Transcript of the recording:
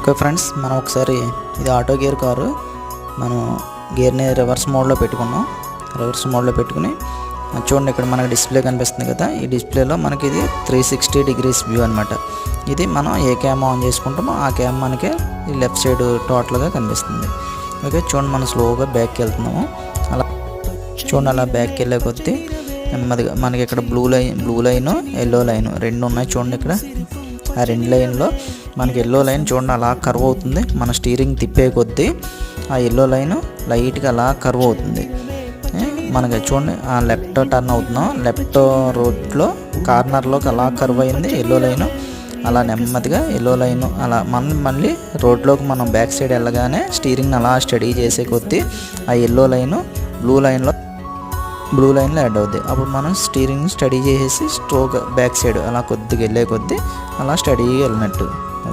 Okay friends, మనం ఒకసారి ఇది ఆటో గేర్ కారు. మనం గేర్ని రివర్స్ మోడ్లో పెట్టుకున్నాం. రివర్స్ మోడ్లో పెట్టుకుని చూడండి, ఇక్కడ మనకి డిస్ప్లే కనిపిస్తుంది కదా. ఈ డిస్ప్లేలో మనకి ఇది 360 డిగ్రీస్ వ్యూ అనమాట. ఇది మనం ఏ క్యామ్ ఆన్ చేసుకుంటామో ఆ క్యామ్ మనకి ఈ లెఫ్ట్ సైడ్ టోటల్గా కనిపిస్తుంది. ఓకే, చూడండి మనం స్లోగా బ్యాక్కి వెళ్తున్నాము. అలా చూడండి, అలా బ్యాక్కి వెళ్ళే కొద్దీ నెమ్మదిగా మనకి ఇక్కడ బ్లూ లైన్ ఎల్లో లైన్ రెండు ఉన్నాయి. చూడండి, ఇక్కడ ఆ రెండు లైన్లో మనకి ఎల్లో లైన్ చూడండి అలా కర్వ్ అవుతుంది. మన స్టీరింగ్ తిప్పే కొద్దీ ఆ ఎల్లో లైన్ లైట్గా అలా కర్వ్ అవుతుంది. మనకి చూడండి ఆ లెఫ్ట్ టర్న్ అవుతున్నాం, లెఫ్ట్ రోడ్లో కార్నర్లోకి అలా కర్వ్ అయింది ఎల్లో లైను. అలా నెమ్మదిగా ఎల్లో లైన్ అలా మళ్ళీ రోడ్లోకి మనం బ్యాక్ సైడ్ వెళ్ళగానే స్టీరింగ్ అలా స్టడీ చేసే కొద్దీ ఆ ఎల్లో లైను బ్లూ లైన్లో యాడ్ అవుద్ది. అప్పుడు మనం స్టీరింగ్ స్టడీ చేసేసి స్ట్రోక్ బ్యాక్ సైడ్ అలా కొద్దిగా వెళ్ళే కొద్దీ అలా స్టడీగా వెళ్ళినట్టు.